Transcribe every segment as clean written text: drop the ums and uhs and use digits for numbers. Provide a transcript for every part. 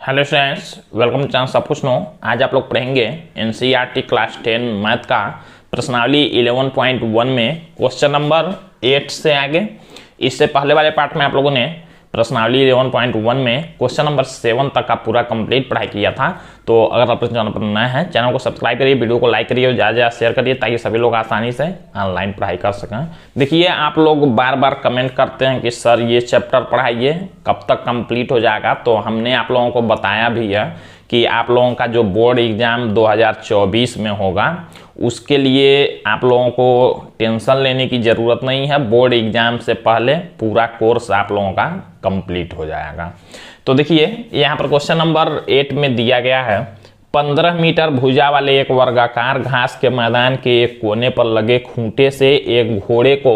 Hello students, welcome to channel सब कुछ no. आज आप लोग पढ़ेंगे एनसीईआरटी क्लास 10 मैथ का प्रश्नावली 11.1 में क्वेश्चन नंबर 8 से आगे। इससे पहले वाले पार्ट में आप लोगों ने प्रश्नावली 11.1 में क्वेश्चन नंबर 7 तक का पूरा कंप्लीट पढ़ाई किया था। तो अगर आप इस चैनल पर नए हैं, चैनल को सब्सक्राइब करिए, वीडियो को लाइक करिए और ज़्यादा ज़्यादा शेयर करिए ताकि सभी लोग आसानी से ऑनलाइन पढ़ाई कर सकें। देखिए, आप लोग बार बार कमेंट करते हैं कि सर ये चैप्टर पढ़ाइए, कब तक कंप्लीट हो जाएगा। तो हमने आप लोगों को बताया भी है कि आप लोगों का जो बोर्ड एग्जाम 2024 में होगा उसके लिए आप लोगों को टेंशन लेने की ज़रूरत नहीं है। बोर्ड एग्जाम से पहले पूरा कोर्स आप लोगों का कंप्लीट हो जाएगा। तो देखिए, यहाँ पर क्वेश्चन नंबर 8 में दिया गया है 15 मीटर भुजा वाले एक वर्गाकार घास के मैदान के एक कोने पर लगे खूंटे से एक घोड़े को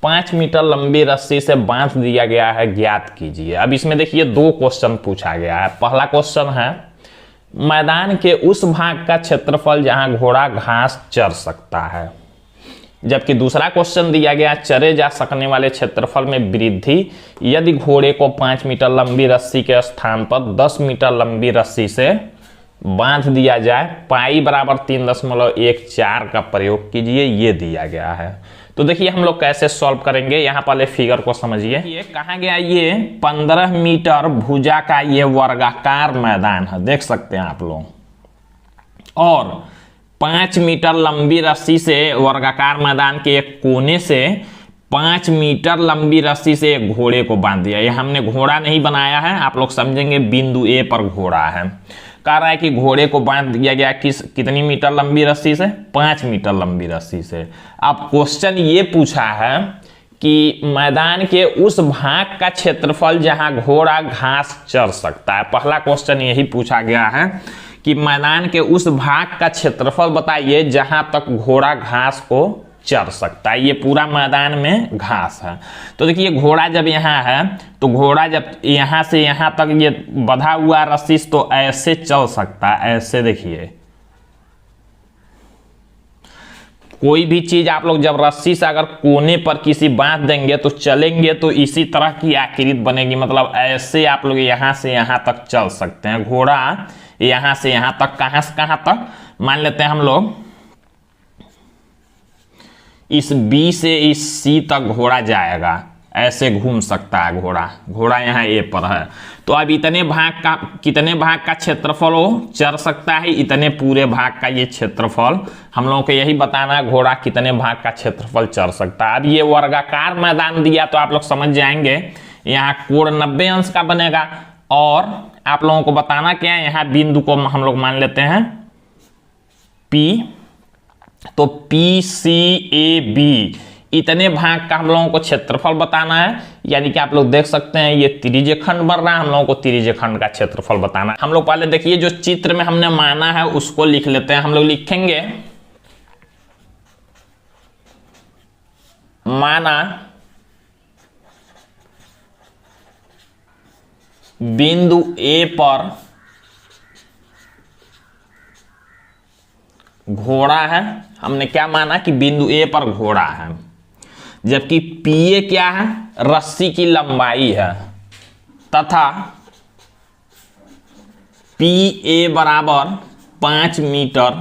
5 मीटर लंबी रस्सी से बांध दिया गया है, ज्ञात कीजिए। अब इसमें देखिए दो क्वेश्चन पूछा गया है। पहला क्वेश्चन है मैदान के उस भाग का क्षेत्रफल जहां घोड़ा घास चर सकता है, जबकि दूसरा क्वेश्चन दिया गया चरे जा सकने वाले क्षेत्रफल में वृद्धि यदि घोड़े को 5 मीटर लंबी रस्सी के स्थान पर 10 मीटर लंबी रस्सी से बांध दिया जाए, पाई बराबर 3.14 का प्रयोग कीजिए, ये दिया गया है। तो देखिए हम लोग कैसे सॉल्व करेंगे। यहाँ पहले फिगर को समझिए। ये कहा गया, ये 15 मीटर भुजा का ये वर्गाकार मैदान है, देख सकते हैं आप लोग, और 5 मीटर लंबी रस्सी से वर्गाकार मैदान के एक कोने से 5 मीटर लंबी रस्सी से एक घोड़े को बांध दिया। ये हमने घोड़ा नहीं बनाया है, आप लोग समझेंगे बिंदु ए पर घोड़ा है। कह रहा है कि घोड़े को बांध दिया गया कितनी मीटर लंबी रस्सी से? 5 मीटर लंबी रस्सी से। अब क्वेश्चन ये पूछा है कि मैदान के उस भाग का क्षेत्रफल जहां घोड़ा घास चर सकता है। पहला क्वेश्चन यही पूछा गया है कि मैदान के उस भाग का क्षेत्रफल बताइए जहां तक घोड़ा घास को चर सकता है। ये पूरा मैदान में घास है। तो देखिए, घोड़ा जब यहाँ है तो घोड़ा जब यहाँ से यहाँ तक ये बंधा हुआ रस्सी तो ऐसे चल सकता है, ऐसे। देखिए, कोई भी चीज आप लोग जब रस्सी से अगर कोने पर किसी बांध देंगे तो चलेंगे तो इसी तरह की आकृति बनेगी, मतलब ऐसे आप लोग यहाँ से यहाँ तक चल सकते हैं। घोड़ा यहाँ से यहाँ तक, कहाँ से कहाँ तक, मान लेते हैं हम लोग इस बी से इस सी तक घोड़ा जाएगा, ऐसे घूम सकता है घोड़ा यहाँ ए पर है। तो अब इतने भाग का, कितने भाग का क्षेत्रफल वो चर सकता है, इतने पूरे भाग का ये क्षेत्रफल हम लोगों को यही बताना है, घोड़ा कितने भाग का क्षेत्रफल चर सकता है। अब ये वर्गाकार मैदान दिया तो आप लोग समझ जाएंगे, यहाँ कोण 90 अंश का बनेगा। और आप लोगों को बताना क्या है, यहाँ बिंदु को हम लोग मान लेते हैं P, तो PCAB इतने भाग का हम लोगों को क्षेत्रफल बताना है। यानी कि आप लोग देख सकते हैं ये त्रिज्यखंड बन रहा है, हम लोगों को त्रिज्यखंड का क्षेत्रफल बताना है। हम लोग पहले देखिए जो चित्र में हमने माना है उसको लिख लेते हैं। हम लोग लिखेंगे माना बिंदु ए पर घोड़ा है। हमने क्या माना कि बिंदु ए पर घोड़ा है, जबकि पीए क्या है? रस्सी की लंबाई है, तथा पीए बराबर 5 मीटर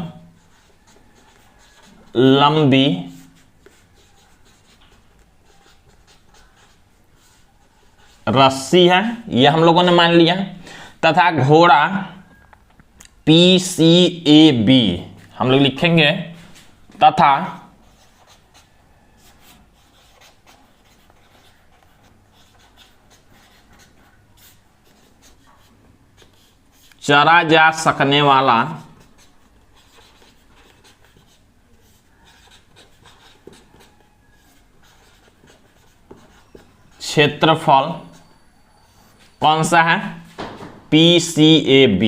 लंबी रस्सी है, यह हम लोगों ने मान लिया। तथा घोड़ा PCAB हम लोग लिखेंगे, तथा चरा जा सकने वाला क्षेत्रफल कौन सा है? PCAB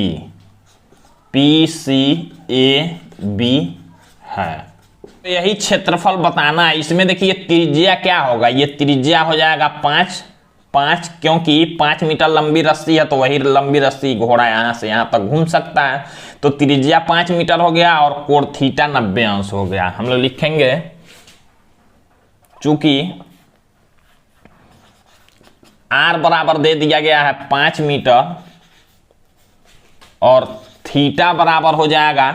है। तो यही क्षेत्रफल बताना है। इसमें देखिए त्रिज्या क्या होगा, ये त्रिज्या हो जाएगा 5, क्योंकि 5 मीटर लंबी रस्सी है तो वही लंबी रस्सी घोड़ा यहाँ से यहाँ तक घूम सकता है। तो त्रिज्या 5 मीटर हो गया और कोण थीटा 90 अंश हो गया। हम लोग लिखेंगे चूंकि आर बराबर दे दिया गया है 5 मीटर और थीटा बराबर हो जाएगा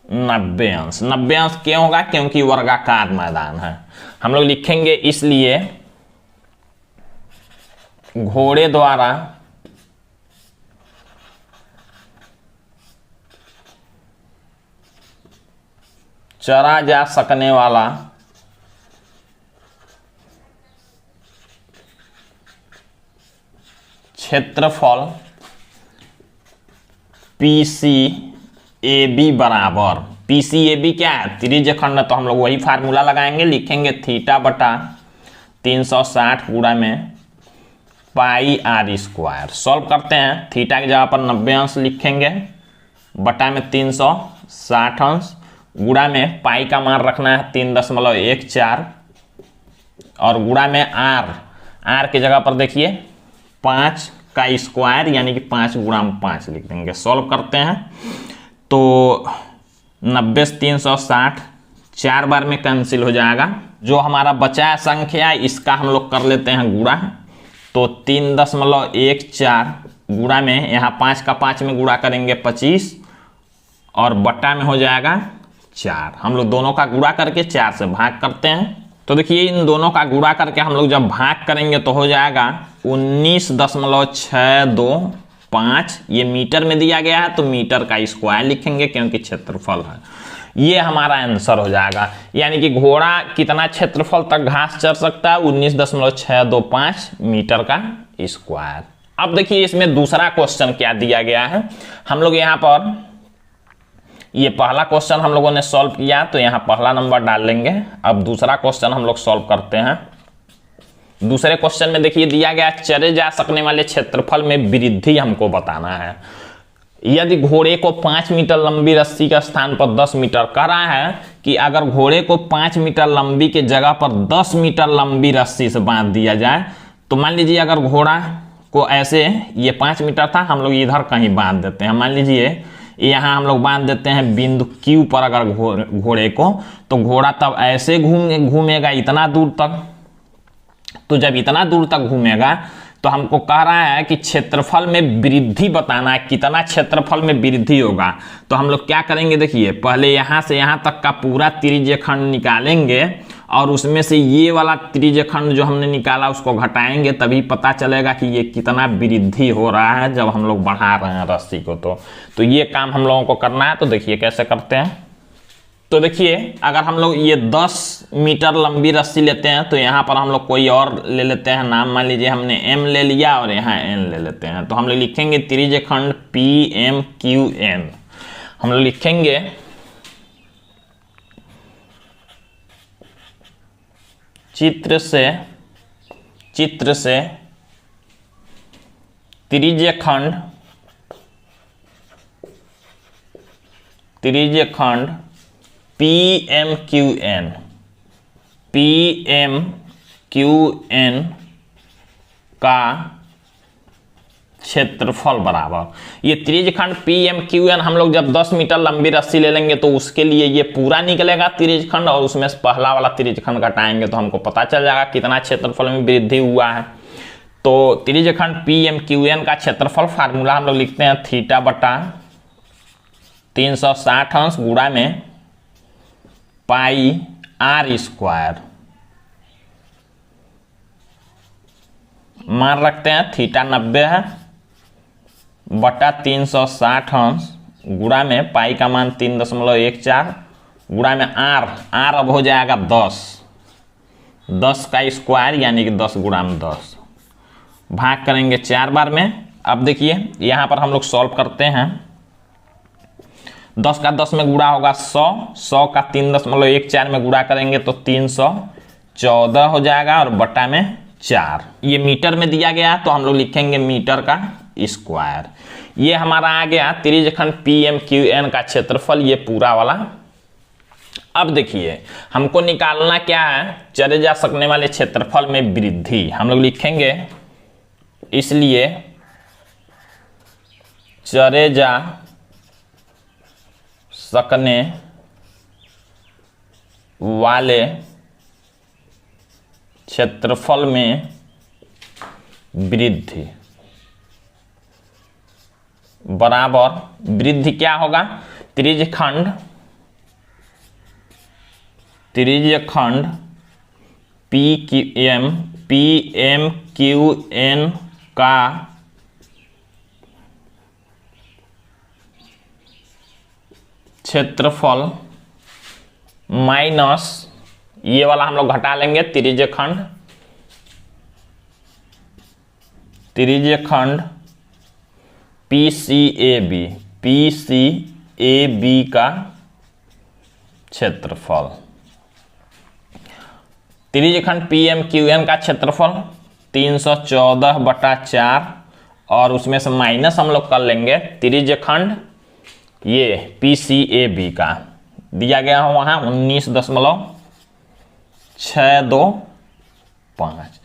90 अंश। 90 अंश क्यों होगा? क्योंकि वर्गाकार मैदान है। हम लोग लिखेंगे इसलिए घोड़े द्वारा चरा जा सकने वाला क्षेत्रफल PCAB बराबर, PCAB क्या है? त्रिज्यखंड। तो हम लोग वही फार्मूला लगाएंगे, लिखेंगे थीटा बटा 360 गुणा में पाई आर स्क्वायर। सॉल्व करते हैं। थीटा की जगह पर 90 अंश लिखेंगे, बटा में 360 अंश, गुणा में पाई का मान रखना है 3.14 और गुणा में आर की जगह पर देखिए 5 का स्क्वायर यानी कि 5 गुणा में 5 लिख देंगे। सॉल्व करते हैं तो 90 से 360 4 बार में कैंसिल हो जाएगा। जो हमारा बचा है संख्या इसका हम लोग कर लेते हैं गुणा। तो 3.14 गुणा में यहाँ 5 का 5 में गुणा करेंगे 25 और बट्टा में हो जाएगा 4। हम लोग दोनों का गुणा करके 4 से भाग करते हैं। तो देखिए इन दोनों का गुणा करके हम लोग जब भाग करेंगे तो हो जाएगा 19.625। ये मीटर में दिया गया है तो मीटर का स्क्वायर लिखेंगे क्योंकि क्षेत्रफल है। ये हमारा आंसर हो जाएगा। यानी कि घोड़ा कितना क्षेत्रफल तक घास चर सकता है? 19.625 मीटर का स्क्वायर। अब देखिए इसमें दूसरा क्वेश्चन क्या दिया गया है। हम लोग यहाँ पर ये पहला क्वेश्चन हम लोगों ने सॉल्व किया तो यहाँ पहला नंबर डाल लेंगे। अब दूसरा क्वेश्चन हम लोग सॉल्व करते हैं। दूसरे क्वेश्चन में देखिए दिया गया चरे जा सकने वाले क्षेत्रफल में वृद्धि हमको बताना है। यदि घोड़े को 5 मीटर लंबी रस्सी के स्थान पर 10 मीटर, कह रहा है कि अगर घोड़े को 5 मीटर लंबी के जगह पर 10 मीटर लंबी रस्सी से बांध दिया जाए तो मान लीजिए अगर घोड़ा को ऐसे, ये 5 मीटर था, हम लोग इधर कहीं बांध देते हैं। मान लीजिए यहाँ हम लोग बांध देते हैं बिंदु Q पर अगर घोड़े को, तो घोड़ा तब ऐसे घूमेगा इतना दूर तक। तो जब इतना दूर तक घूमेगा तो हमको कह रहा है कि क्षेत्रफल में वृद्धि बताना है, कितना क्षेत्रफल में वृद्धि होगा। तो हम लोग क्या करेंगे, देखिए पहले यहाँ से यहाँ तक का पूरा त्रिज्यखंड निकालेंगे और उसमें से ये वाला त्रिज्यखंड जो हमने निकाला उसको घटाएंगे, तभी पता चलेगा कि ये कितना वृद्धि हो रहा है जब हम लोग बढ़ा रहे हैं रस्सी को। तो ये काम हम लोगों को करना है। तो देखिए कैसे करते हैं। तो देखिए अगर हम लोग ये 10 मीटर लंबी रस्सी लेते हैं तो यहाँ पर हम लोग कोई और ले लेते हैं नाम। मान लीजिए हमने M ले लिया और यहाँ N ले लेते हैं। तो हम लोग लिखेंगे त्रिज्यखंड PMQN। हम लोग लिखेंगे चित्र से त्रिज्यखंड PMQN का क्षेत्रफल बराबर, ये त्रिज्यखंड PMQN हम लोग जब 10 मीटर लंबी रस्सी ले लेंगे तो उसके लिए ये पूरा निकलेगा त्रिज्यखंड और उसमें से पहला वाला त्रिज्यखंड घटाएंगे तो हमको पता चल जाएगा कितना क्षेत्रफल में वृद्धि हुआ है। तो त्रिज्यखंड PMQN का क्षेत्रफल फार्मूला हम लोग लिखते हैं थीटा बटा 360 अंश गुणा में पाई आर स्क्वायर। मान रखते हैं थीटा 90 है बटा 360 अंश गुणा में पाई का मान 3.14 गुणा में आर अब हो जाएगा 10 का स्क्वायर यानी कि 10 गुणा में 10, भाग करेंगे 4 बार में। अब देखिए यहाँ पर हम लोग सॉल्व करते हैं। 10 का 10 में गुणा होगा 100 का 3.14 में गुणा करेंगे तो 314 हो जाएगा और बटा में 4। ये मीटर में दिया गया तो हम लोग लिखेंगे मीटर का स्क्वायर। ये हमारा आ गया त्रिज्यखंड PMQN का क्षेत्रफल, ये पूरा वाला। अब देखिए हमको निकालना क्या है, चरे जा सकने वाले क्षेत्रफल में वृद्धि। हम लोग लिखेंगे इसलिए चरे जा सकने वाले क्षेत्रफल में वृद्धि बराबर वृद्धि क्या होगा, त्रिज्यखंड PMQN का क्षेत्रफल माइनस, ये वाला हम लोग घटा लेंगे, त्रिज्यखंड PCAB का क्षेत्रफल। त्रिज्यखंड PMQN का क्षेत्रफल 314/4 और उसमें से माइनस हम लोग कर लेंगे त्रिज्यखंड ये PCAB का दिया गया हो वहां 19.625।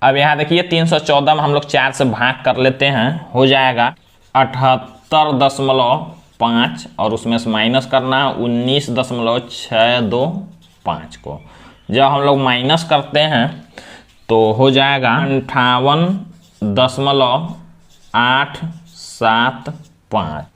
अब यहाँ देखिए 314 में हम लोग 4 से भाग कर लेते हैं, हो जाएगा 78.5 और उसमें से माइनस करना 19.625 को। जब हम लोग माइनस करते हैं तो हो जाएगा 58.875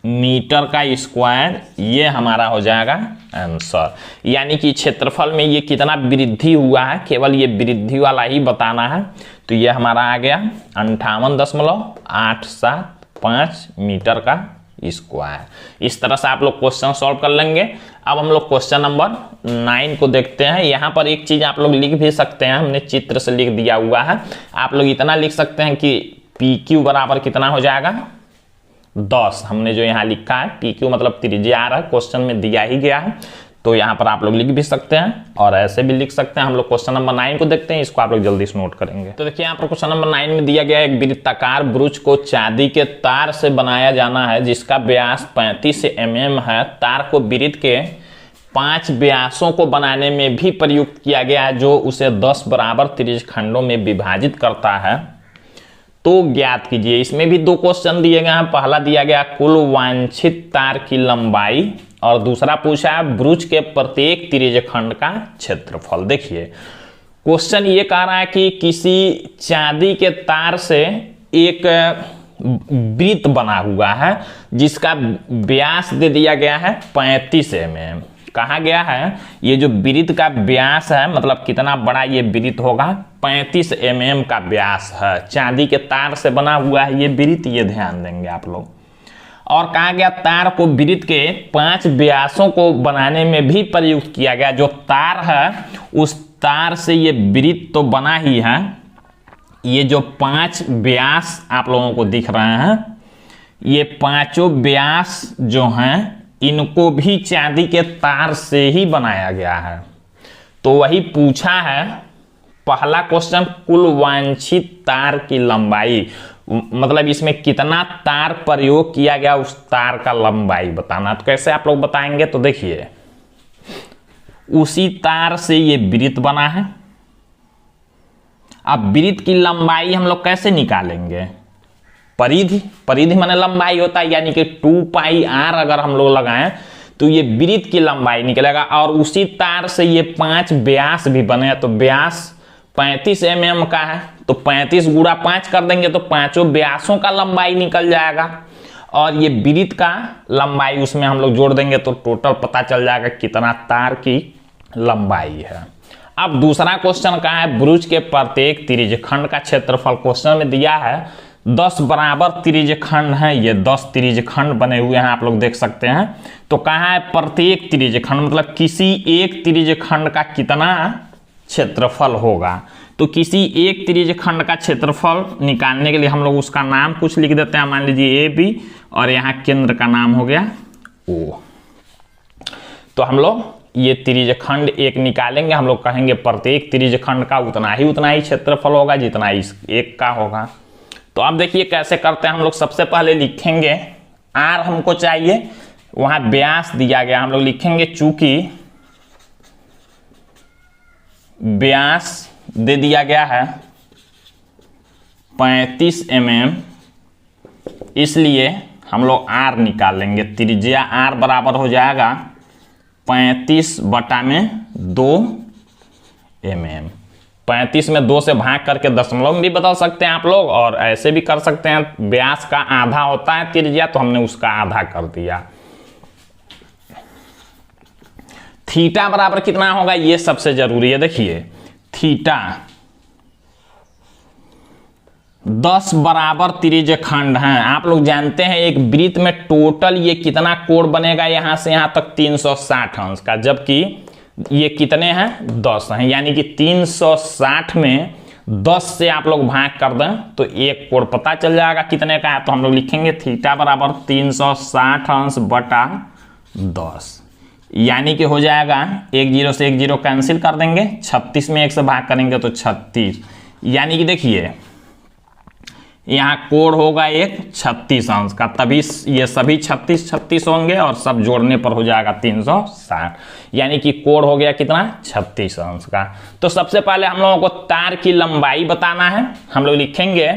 मीटर का स्क्वायर। ये हमारा हो जाएगा आंसर। यानी कि क्षेत्रफल में ये कितना वृद्धि हुआ है, केवल ये वृद्धि वाला ही बताना है। तो ये हमारा आ गया 58.875 मीटर का स्क्वायर। इस तरह से आप लोग क्वेश्चन सॉल्व कर लेंगे। अब हम लोग क्वेश्चन नंबर 9 को देखते हैं। यहाँ पर एक चीज आप लोग लिख भी सकते हैं, हमने चित्र से लिख दिया हुआ है। आप लोग इतना लिख सकते हैं कि PQ बराबर कितना हो जाएगा 10। हमने जो यहाँ लिखा है PQ मतलब त्रिज्या आ रहा है, क्वेश्चन में दिया ही गया है। तो यहाँ पर आप लोग लिख भी सकते हैं और ऐसे भी लिख सकते हैं। हम लोग क्वेश्चन नंबर 9 को देखते हैं, इसको आप लोग जल्दी से नोट करेंगे। तो देखिए यहाँ पर क्वेश्चन नंबर 9 में दिया गया एक वृत्ताकार ब्रुच को चांदी के तार से बनाया जाना है जिसका व्यास 35 mm है। तार को वृत्त के 5 व्यासों को बनाने में भी प्रयुक्त किया गया है जो उसे 10 बराबर त्रिज्यखंडों में विभाजित करता है। तो ज्ञात कीजिए। इसमें भी 2 क्वेश्चन दिए गए हैं। पहला दिया गया कुल वांछित तार की लंबाई और दूसरा पूछा है ब्रुच के प्रत्येक त्रिज्यखंड का क्षेत्रफल। देखिए क्वेश्चन ये कह रहा है कि किसी चांदी के तार से एक वृत्त बना हुआ है जिसका व्यास दे दिया गया है 35 mm। कहा गया है ये जो वृत्त का व्यास है, मतलब कितना बड़ा ये वृत्त होगा, 35 mm का व्यास है। चांदी के तार से बना हुआ है ये वृत्त, ये ध्यान देंगे आप लोग। और कहा गया तार को वृत्त के 5 व्यासों को बनाने में भी प्रयुक्त किया गया। जो तार है उस तार से ये वृत्त तो बना ही है। ये जो 5 व्यास आप लोगों को दिख रहे हैं, ये 5 व्यास जो हैं इनको भी चांदी के तार से ही बनाया गया है। तो वही पूछा है पहला क्वेश्चन, कुल वांछित तार की लंबाई, मतलब इसमें कितना तार प्रयोग किया गया उस तार का लंबाई बताना। तो कैसे आप लोग बताएंगे, तो देखिए उसी तार से ये वृत्त बना है। अब वृत्त की लंबाई हम लोग कैसे निकालेंगे, परिधि माने लंबाई होता है, यानी कि 2πr अगर हम लोग लगाएं तो ये वृत्त की लंबाई निकलेगा। और उसी तार से ये 5 व्यास भी बने, तो व्यास 35 mm का है तो 35 गुणा 5 कर देंगे तो 5 व्यासों का लंबाई निकल जाएगा। और ये वृत्त का लंबाई उसमें हम लोग जोड़ देंगे तो टोटल पता चल जाएगा कितना तार की लंबाई है। अब दूसरा क्वेश्चन का है ब्रुच के प्रत्येक त्रिज्यखंड का क्षेत्रफल। क्वेश्चन में दिया है 10 बराबर त्रिज्यखंड है, ये 10 त्रिज्यखंड बने हुए हैं आप लोग देख सकते हैं। तो कहा है प्रत्येक त्रिज्यखंड मतलब किसी एक त्रिज्यखंड का कितना क्षेत्रफल होगा। तो किसी एक त्रिज्यखंड का क्षेत्रफल निकालने के लिए हम लोग उसका नाम कुछ लिख देते हैं। मान लीजिए AB और यहाँ केंद्र का नाम हो गया O। तो हम लोग ये त्रिज्यखंड एक निकालेंगे, हम लोग कहेंगे प्रत्येक त्रिज्यखंड का उतना ही क्षेत्रफल होगा जितना इस एक का होगा। तो अब देखिए कैसे करते हैं हम लोग। सबसे पहले लिखेंगे R हमको चाहिए, वहां व्यास दिया गया, हम लोग लिखेंगे चूंकि व्यास दे दिया गया है 35 mm, इसलिए हम लोग R निकालेंगे। त्रिज्या R बराबर हो जाएगा 35/2 mm। 35 में 2 से भाग करके दशमलव में भी बदल सकते हैं आप लोग, और ऐसे भी कर सकते हैं। व्यास का आधा होता है त्रिज्या, तो हमने उसका आधा कर दिया। थीटा बराबर कितना होगा, ये सबसे जरूरी है। देखिए थीटा 10 बराबर त्रिज्यखंड है। आप लोग जानते हैं एक वृत्त में टोटल ये कितना कोण बनेगा, यहां से यहां तक 360 अंश का, जबकि ये कितने हैं 10 हैं, यानी कि 360 में 10 से आप लोग भाग कर दें तो एक कोण पता चल जाएगा कितने का है। तो हम लोग लिखेंगे थीटा बराबर 360 अंश बटा 10, यानी कि हो जाएगा 1 0 से 1 0 कैंसिल कर देंगे, 36 में 1 से भाग करेंगे तो 36, यानी कि देखिए यहाँ कोण होगा एक 36 अंश का, तभी ये सभी 36 36 होंगे और सब जोड़ने पर हो जाएगा 360, यानी कि कोण हो गया कितना 36 अंश का। तो सबसे पहले हम लोगों को तार की लंबाई बताना है। हम लोग लिखेंगे,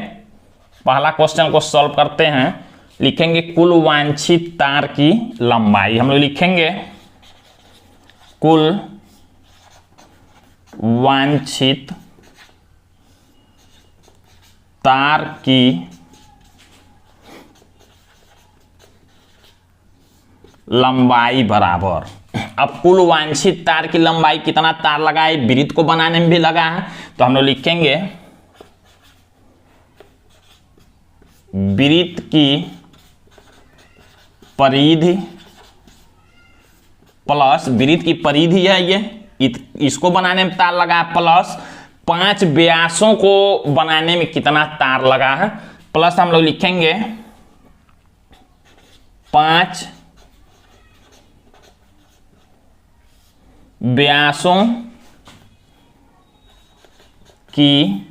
पहला क्वेश्चन को सॉल्व करते हैं, लिखेंगे कुल वांछित तार की लंबाई। हम लोग लिखेंगे कुल वांछित तार की लंबाई बराबर, अब कुल वांछित तार की लंबाई कितना तार लगा है, वृत्त को बनाने में भी लगा है, तो हम लोग लिखेंगे वृत्त की परिधि प्लस, वृत्त की परिधि है ये, इसको बनाने में तार लगा है, प्लस 5 व्यासों को बनाने में कितना तार लगा है, प्लस हम लोग लिखेंगे 5 व्यासों की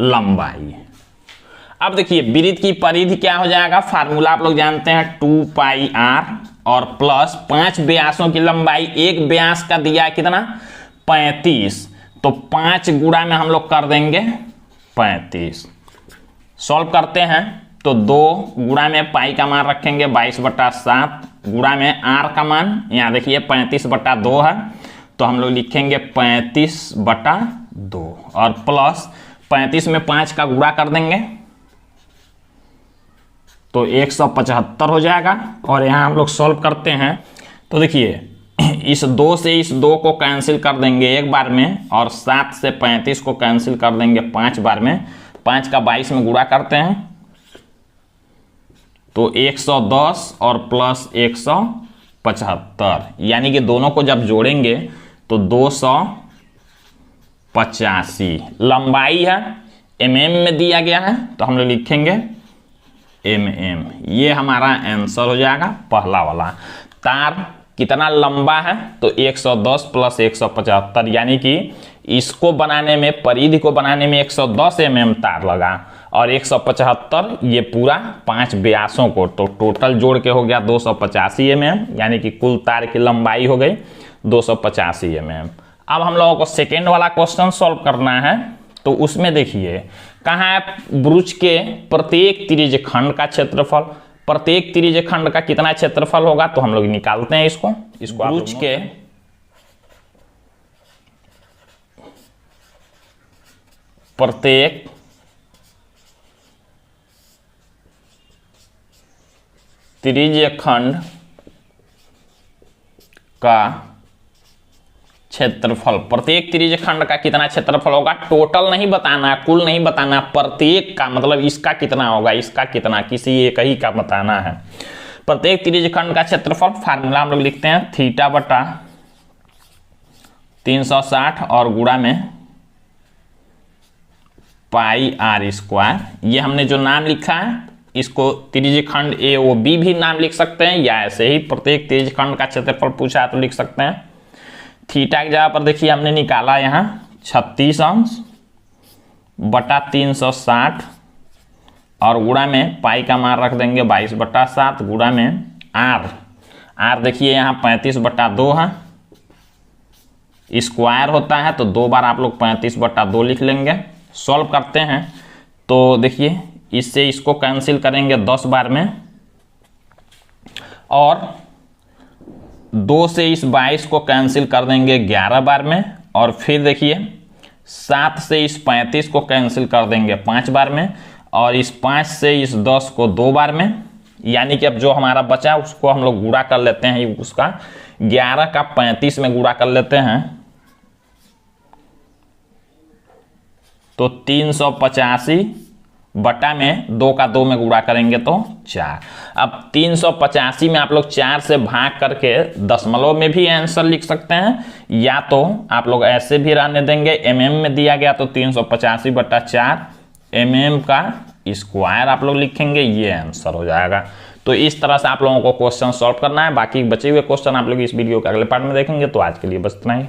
लंबाई। अब देखिए वृत्त की परिधि क्या हो जाएगा, फार्मूला आप लोग जानते हैं 2 पाई r, और प्लस 5 व्यासों की लंबाई, एक व्यास का दिया है कितना 35, तो 5 गुणा में हम लोग कर देंगे 35। सॉल्व करते हैं तो 2 गुणा में पाई का मान रखेंगे 22/7, गुणा में r का मान यहाँ देखिए 35/2 है, तो हम लोग लिखेंगे 35/2, और प्लस 35 में 5 का गुणा कर देंगे तो 175 हो जाएगा। और यहाँ हम लोग सॉल्व करते हैं तो देखिए इस 2 से इस 2 को कैंसिल कर देंगे एक बार में, और 7 से 35 को कैंसिल कर देंगे 5 बार में, 5 का 22 में गुणा करते हैं तो 110 और प्लस 175, यानी कि दोनों को जब जोड़ेंगे तो 285 लंबाई है, mm में दिया गया है, तो हम लोग लिखेंगे mm। ये हमारा आंसर हो जाएगा पहला वाला। तार कितना लंबा है, तो 110 प्लस 175, यानी कि इसको बनाने में, परिधि को बनाने में 110 mm तार लगा, और 175 ये पूरा 5 व्यासों को, तो टोटल जोड़ के हो गया 285 mm, यानी कि कुल तार की लंबाई हो गई 285 mm। अब हम लोगों को सेकेंड वाला क्वेश्चन सॉल्व करना है, तो उसमें देखिए कहाँ है वृत्त के प्रत्येक त्रिज्यखंड का क्षेत्रफल, प्रत्येक त्रिज्यखंड का कितना क्षेत्रफल होगा, तो हम लोग निकालते हैं इसको वृत्त के प्रत्येक त्रिज्यखंड का क्षेत्रफल, प्रत्येक त्रिज्यखंड का कितना क्षेत्रफल होगा, टोटल नहीं बताना, कुल नहीं बताना, प्रत्येक का मतलब इसका कितना होगा, इसका कितना, किसी एक ही का बताना है। प्रत्येक त्रिज्यखंड का क्षेत्रफल फार्मूला हम लोग लिखते हैं थीटा बटा 360 और गुणा में पाई r स्क्वायर। ये हमने जो नाम लिखा है इसको त्रिज्यखंड ए ओ बी भी नाम लिख सकते हैं, या ऐसे ही प्रत्येक त्रिज्यखंड का क्षेत्रफल पूछा है तो लिख सकते हैं। थीटा की जगह पर देखिए हमने निकाला यहाँ 36 अंश बटा 360, और गुणा में पाई का मान रख देंगे 22/7, गुणा में r देखिए यहाँ 35/2 है, स्क्वायर होता है तो 2 बार आप लोग 35/2 लिख लेंगे। सॉल्व करते हैं तो देखिए इससे इसको कैंसिल करेंगे 10 बार में, और 2 से इस 22 को कैंसिल कर देंगे 11 बार में, और फिर देखिए 7 से इस 35 को कैंसिल कर देंगे 5 बार में, और इस 5 से इस 10 को 2 बार में। यानी कि अब जो हमारा बचा उसको हम लोग गुणा कर लेते हैं, उसका 11 का 35 में गुणा कर लेते हैं, तो 385 बटा में 2 का 2 में गुणा करेंगे तो 4। अब 385 में आप लोग 4 से भाग करके दशमलव में भी आंसर लिख सकते हैं, या तो आप लोग ऐसे भी रहने देंगे। एमएम में दिया गया तो 385 बटा 4 एमएम का स्क्वायर आप लोग लिखेंगे, ये आंसर हो जाएगा। तो इस तरह से आप लोगों को क्वेश्चन सॉल्व करना है। बाकी बचे हुए क्वेश्चन आप लोग इस वीडियो के अगले पार्ट में देखेंगे। तो आज के लिए बस इतना ही।